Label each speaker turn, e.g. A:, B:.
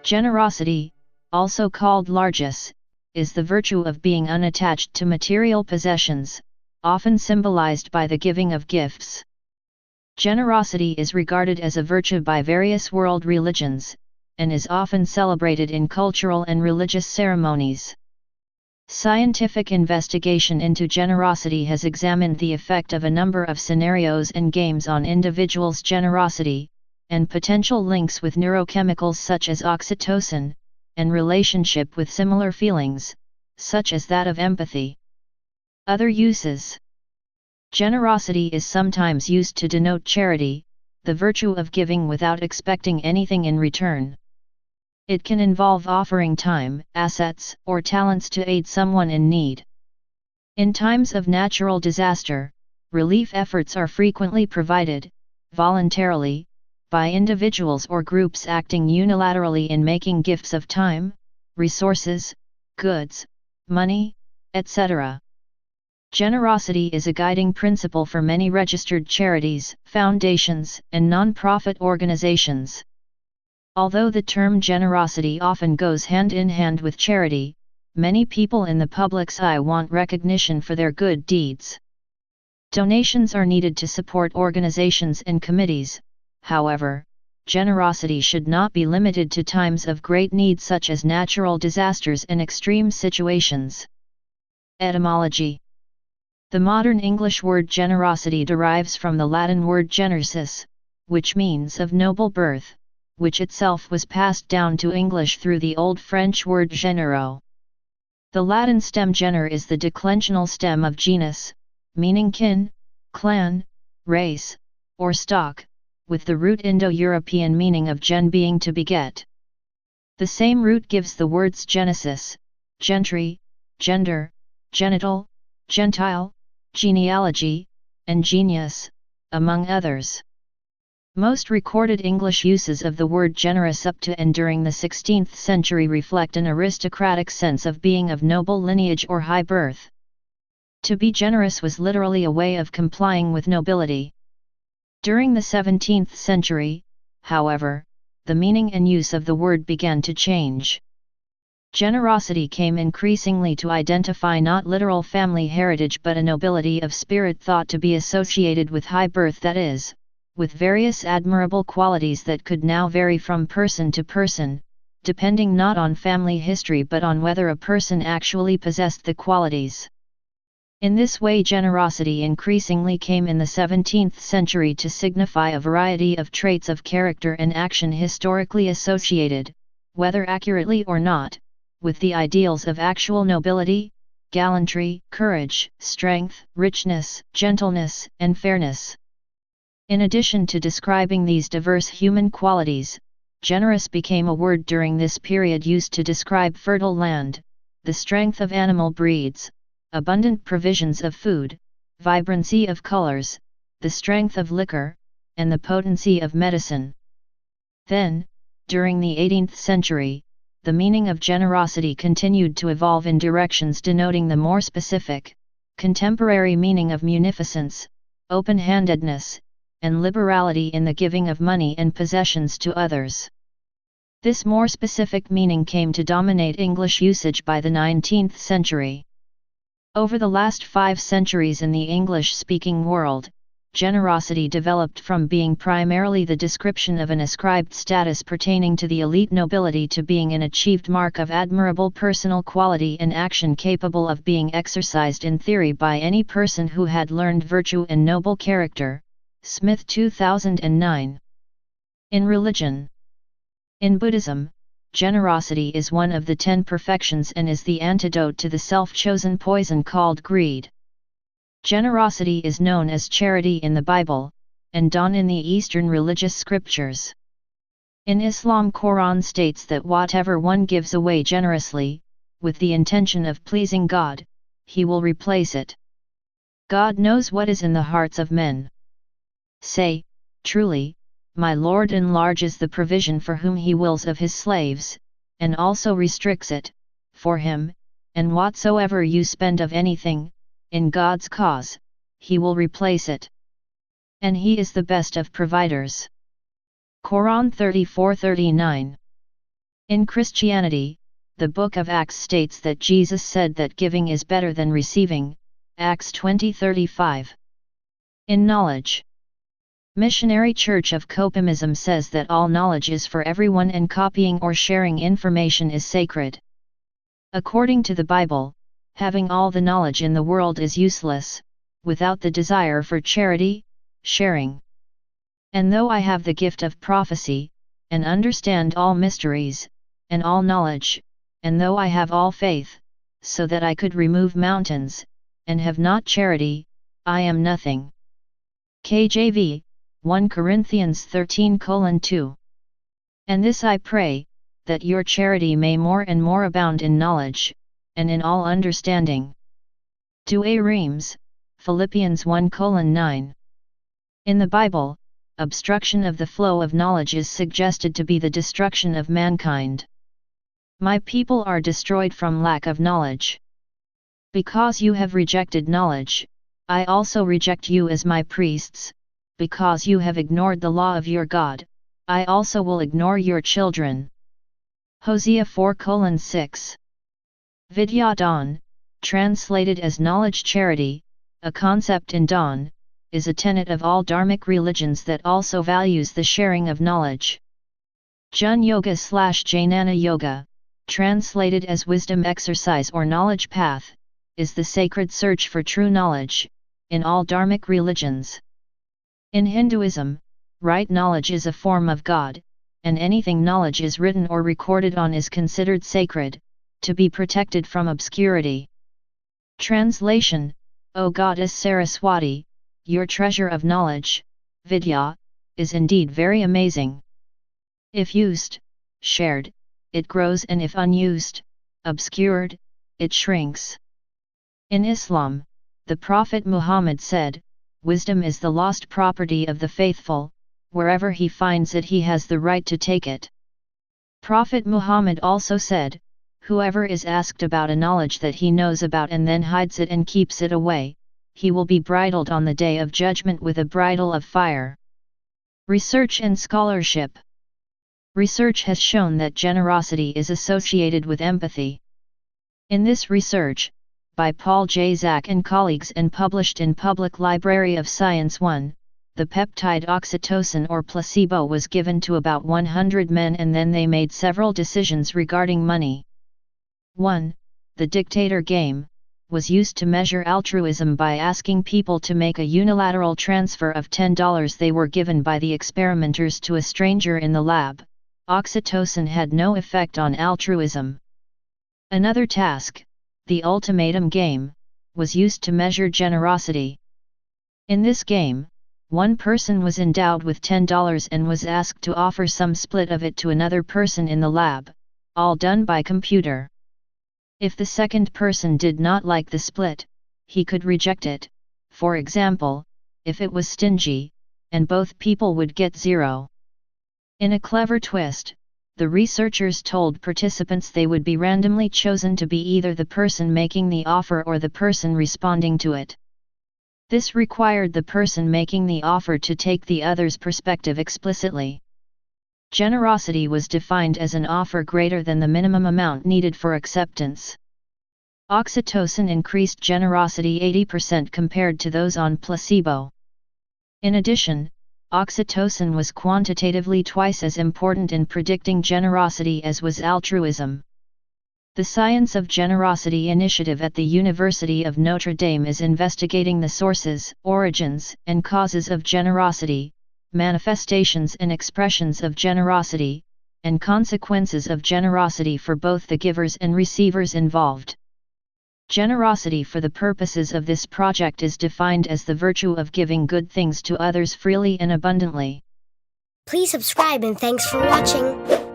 A: Generosity, also called largesse, is the virtue of being unattached to material possessions, often symbolized by the giving of gifts. Generosity is regarded as a virtue by various world religions, and is often celebrated in cultural and religious ceremonies. Scientific investigation into generosity has examined the effect of a number of scenarios and games on individuals' generosity, and potential links with neurochemicals such as oxytocin, and relationship with similar feelings, such as that of empathy. Other uses. Generosity is sometimes used to denote charity, the virtue of giving without expecting anything in return. It can involve offering time, assets, or talents to aid someone in need. In times of natural disaster, relief efforts are frequently provided, voluntarily, by individuals or groups acting unilaterally in making gifts of time, resources, goods, money, etc. Generosity is a guiding principle for many registered charities, foundations, and non-profit organizations. Although the term generosity often goes hand in hand with charity, many people in the public's eye want recognition for their good deeds. Donations are needed to support organizations and committees. However, generosity should not be limited to times of great need such as natural disasters and extreme situations. Etymology. The modern English word generosity derives from the Latin word generis, which means of noble birth, which itself was passed down to English through the Old French word généreux. The Latin stem gener is the declensional stem of genus, meaning kin, clan, race, or stock, with the root Indo-European meaning of gen being to beget. The same root gives the words genesis, gentry, gender, genital, gentile, genealogy, and genius, among others. Most recorded English uses of the word generous up to and during the 16th century reflect an aristocratic sense of being of noble lineage or high birth. To be generous was literally a way of complying with nobility. During the 17th century, however, the meaning and use of the word began to change. Generosity came increasingly to identify not literal family heritage but a nobility of spirit thought to be associated with high birth, that is, with various admirable qualities that could now vary from person to person, depending not on family history but on whether a person actually possessed the qualities. In this way, generosity increasingly came in the 17th century to signify a variety of traits of character and action historically associated, whether accurately or not, with the ideals of actual nobility, gallantry, courage, strength, richness, gentleness, and fairness. In addition to describing these diverse human qualities, generous became a word during this period used to describe fertile land, the strength of animal breeds, abundant provisions of food, vibrancy of colors, the strength of liquor, and the potency of medicine. Then, during the 18th century, the meaning of generosity continued to evolve in directions denoting the more specific, contemporary meaning of munificence, open-handedness, and liberality in the giving of money and possessions to others. This more specific meaning came to dominate English usage by the 19th century. Over the last 5 centuries in the English-speaking world, generosity developed from being primarily the description of an ascribed status pertaining to the elite nobility to being an achieved mark of admirable personal quality and action capable of being exercised in theory by any person who had learned virtue and noble character. Smith 2009. In religion. In Buddhism, generosity is one of the 10 perfections and is the antidote to the self-chosen poison called greed. Generosity is known as charity in the Bible, and dawn in the Eastern religious scriptures. In Islam, Quran states that whatever one gives away generously, with the intention of pleasing God, He will replace it. God knows what is in the hearts of men. Say, truly, my Lord enlarges the provision for whom He wills of His slaves, and also restricts it, for him, and whatsoever you spend of anything, in God's cause, He will replace it. And He is the best of providers. Quran 34:39. In Christianity, the book of Acts states that Jesus said that giving is better than receiving, Acts 20:35. In knowledge, Missionary Church of Copimism says that all knowledge is for everyone and copying or sharing information is sacred. According to the Bible, having all the knowledge in the world is useless, without the desire for charity, sharing. And though I have the gift of prophecy, and understand all mysteries, and all knowledge, and though I have all faith, so that I could remove mountains, and have not charity, I am nothing. KJV, 1 Corinthians 13:2. And this I pray, that your charity may more and more abound in knowledge, and in all understanding. 2 Reams, Philippians 1:9. In the Bible, obstruction of the flow of knowledge is suggested to be the destruction of mankind. My people are destroyed from lack of knowledge. Because you have rejected knowledge, I also reject you as my priests. Because you have ignored the law of your God, I also will ignore your children. Hosea 4:6. Vidya Dawn, translated as knowledge charity, a concept in Dawn, is a tenet of all dharmic religions that also values the sharing of knowledge. Jnana Yoga/Jnana Yoga, translated as wisdom exercise or knowledge path, is the sacred search for true knowledge, in all dharmic religions. In Hinduism, right knowledge is a form of God, and anything knowledge is written or recorded on is considered sacred, to be protected from obscurity. Translation: O Goddess Saraswati, your treasure of knowledge, Vidya, is indeed very amazing. If used, shared, it grows, and if unused, obscured, it shrinks. In Islam, the Prophet Muhammad said, wisdom is the lost property of the faithful, wherever he finds it he has the right to take it. Prophet Muhammad also said, whoever is asked about a knowledge that he knows about and then hides it and keeps it away, he will be bridled on the day of judgment with a bridle of fire. Research and scholarship. Research has shown that generosity is associated with empathy. In this research, by Paul J. Zak and colleagues and published in Public Library of Science 1, the peptide oxytocin or placebo was given to about 100 men and then they made several decisions regarding money. 1. The Dictator Game was used to measure altruism by asking people to make a unilateral transfer of $10 they were given by the experimenters to a stranger in the lab. Oxytocin had no effect on altruism. Another task, the Ultimatum Game, was used to measure generosity. In this game, one person was endowed with $10 and was asked to offer some split of it to another person in the lab, all done by computer. If the second person did not like the split, he could reject it, for example, if it was stingy, and both people would get zero. In a clever twist, the researchers told participants they would be randomly chosen to be either the person making the offer or the person responding to it. This required the person making the offer to take the other's perspective explicitly. Generosity was defined as an offer greater than the minimum amount needed for acceptance. Oxytocin increased generosity 80% compared to those on placebo. In addition, oxytocin was quantitatively twice as important in predicting generosity as was altruism. The Science of Generosity Initiative at the University of Notre Dame is investigating the sources, origins, and causes of generosity, manifestations and expressions of generosity, and consequences of generosity for both the givers and receivers involved. Generosity for the purposes of this project is defined as the virtue of giving good things to others freely and abundantly.
B: Please subscribe and thanks for watching.